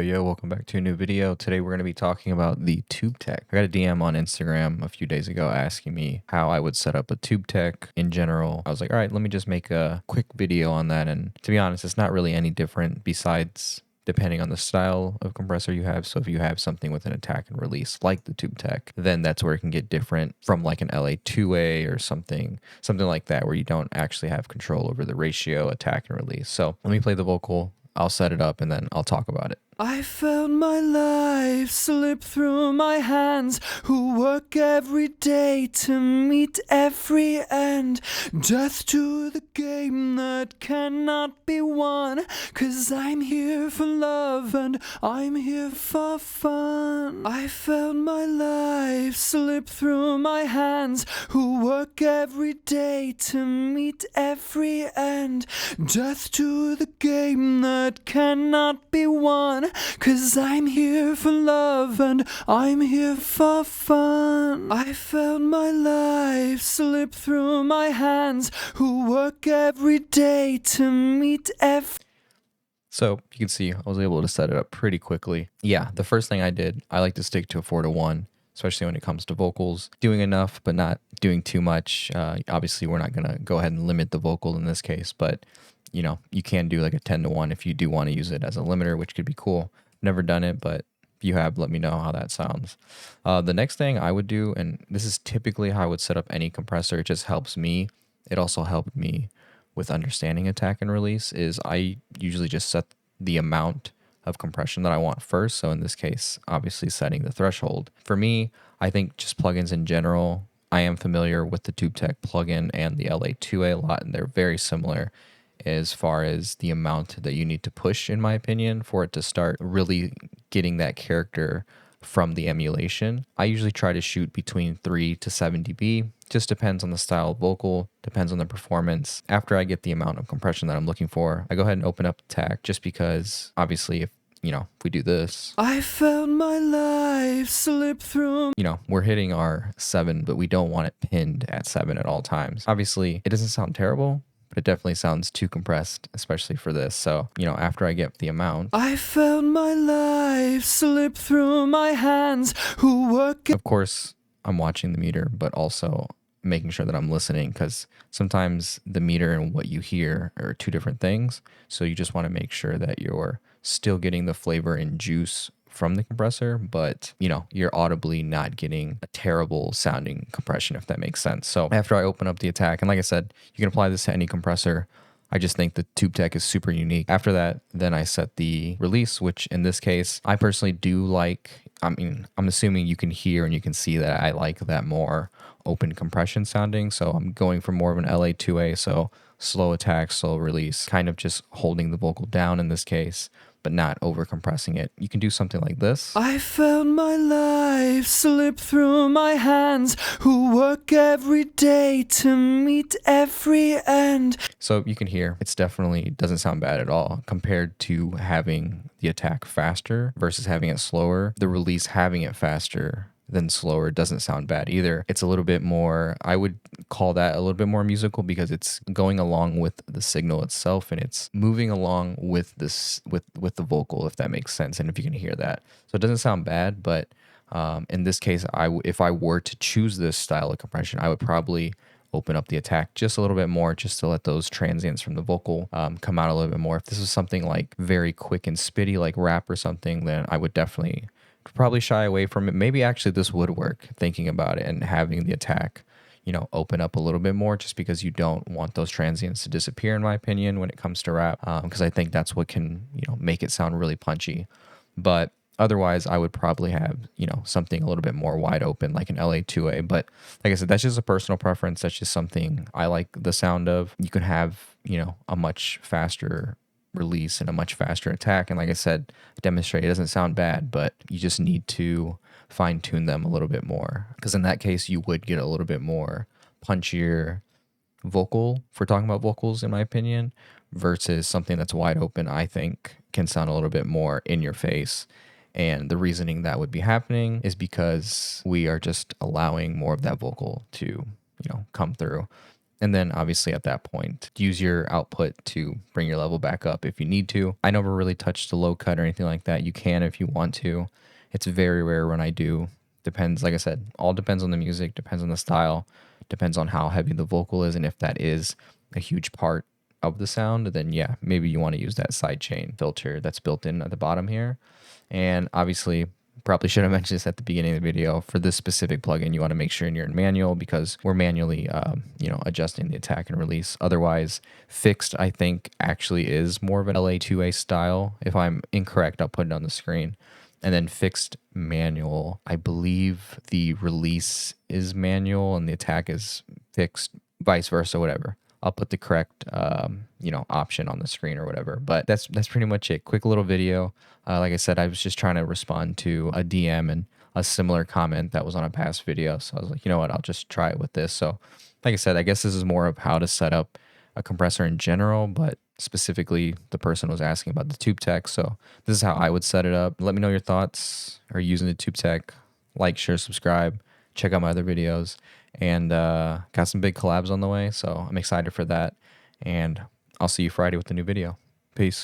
Yo, welcome back to a new video. Today we're going to be talking about the tube tech. I got a DM on Instagram a few days ago asking me how I would set up a tube tech in general. I was like, all right, let me just make a quick video on that. And to be honest, it's not really any different besides depending on the style of compressor you have. So if you have something with an attack and release like the tube tech, then that's where it can get different from like an LA2A or something like that, where you don't actually have control over the ratio, attack and release. So let me play the vocal. I'll set it up and then I'll talk about it. I felt my life slip through my hands, who work every day to meet every end. Death to the game that cannot be won, 'cause I'm here for love and I'm here for fun. I felt my life slip through my hands, who work every day to meet every end. Death to the game that cannot be won, 'cause I'm here for love and I'm here for fun. I felt my life slip through my hands, who work every day to meet So you can see I was able to set it up pretty quickly. Yeah, the first thing I did, I like to stick to a 4-to-1, especially when it comes to vocals. Doing enough, but not doing too much. Obviously, we're not going to go ahead and limit the vocal in this case, but you can do like a 10-to-1 if you do want to use it as a limiter, which could be cool. Never done it, but if you have, let me know how that sounds. The next thing I would do, and this is typically how I would set up any compressor, it just helps me. It also helped me with understanding attack and release, is I usually just set the amount of compression that I want first. So in this case, obviously setting the threshold. For me, I think just plugins in general, I am familiar with the TubeTech plugin and the LA2A a lot, and they're very similar as far as the amount that you need to push, in my opinion, for it to start really getting that character from the emulation. I usually try to shoot between 3 to 7 dB. Just depends on the style of vocal, depends on the performance. After I get the amount of compression that I'm looking for, I go ahead and open up the attack, just because obviously if we do this, I felt my life slip through. We're hitting our 7, but we don't want it pinned at 7 at all times. Obviously, it doesn't sound terrible, but it definitely sounds too compressed, especially for this. So, after I get the amount, I felt my life slip through my hands, who work. Of course, I'm watching the meter, but also making sure that I'm listening, because sometimes the meter and what you hear are two different things. So you just want to make sure that you're still getting the flavor and juice from the compressor, but you're audibly not getting a terrible sounding compression, if that makes sense. So after I open up the attack, and like I said, you can apply this to any compressor. I just think the TubeTech is super unique. After that, then I set the release, which in this case, I personally do like. I'm assuming you can hear and you can see that I like that more open compression sounding. So I'm going for more of an LA2A, so slow attack, slow release, kind of just holding the vocal down in this case, but not over compressing it. You can do something like this. I felt my life slip through my hands, who work every day to meet every end. So you can hear it's definitely doesn't sound bad at all compared to having the attack faster versus having it slower. The release having it faster than slower doesn't sound bad either. It's a little bit more, I would call that a little bit more musical, because it's going along with the signal itself and it's moving along with this with the vocal, if that makes sense, and if you can hear that. So it doesn't sound bad, but in this case, if I were to choose this style of compression, I would probably open up the attack just a little bit more, just to let those transients from the vocal come out a little bit more. If this was something like very quick and spitty, like rap or something, then I would definitely probably shy away from it. Maybe actually this would work, thinking about it, and having the attack, open up a little bit more, just because you don't want those transients to disappear, in my opinion, when it comes to rap, because I think that's what can, make it sound really punchy. But otherwise, I would probably have, something a little bit more wide open, like an LA2A. But like I said, that's just a personal preference. That's just something I like the sound of. You can have, a much faster release and a much faster attack, and like I said, demonstrate it doesn't sound bad, but you just need to fine tune them a little bit more, because in that case you would get a little bit more punchier vocal, if we're talking about vocals, in my opinion, versus something that's wide open. I think can sound a little bit more in your face, and the reasoning that would be happening is because we are just allowing more of that vocal to come through. And then obviously at that point, use your output to bring your level back up if you need to. I never really touched the low cut or anything like that. You can if you want to. It's very rare when I do. Depends, like I said, all depends on the music, depends on the style, depends on how heavy the vocal is. And if that is a huge part of the sound, then yeah, maybe you want to use that sidechain filter that's built in at the bottom here. And obviously, probably should have mentioned this at the beginning of the video. For this specific plugin, you want to make sure you're in manual because we're manually, adjusting the attack and release. Otherwise, fixed, I think, actually is more of an LA2A style. If I'm incorrect, I'll put it on the screen. And then fixed manual, I believe the release is manual and the attack is fixed, vice versa, whatever. I'll put the correct, option on the screen or whatever. But that's pretty much it. Quick little video. Like I said, I was just trying to respond to a DM and a similar comment that was on a past video. So I was like, you know what, I'll just try it with this. So like I said, I guess this is more of how to set up a compressor in general, but specifically the person was asking about the tube tech. So this is how I would set it up. Let me know your thoughts. Are you using the tube tech? Like, share, subscribe, check out my other videos, and got some big collabs on the way. So I'm excited for that. And I'll see you Friday with the new video. Peace.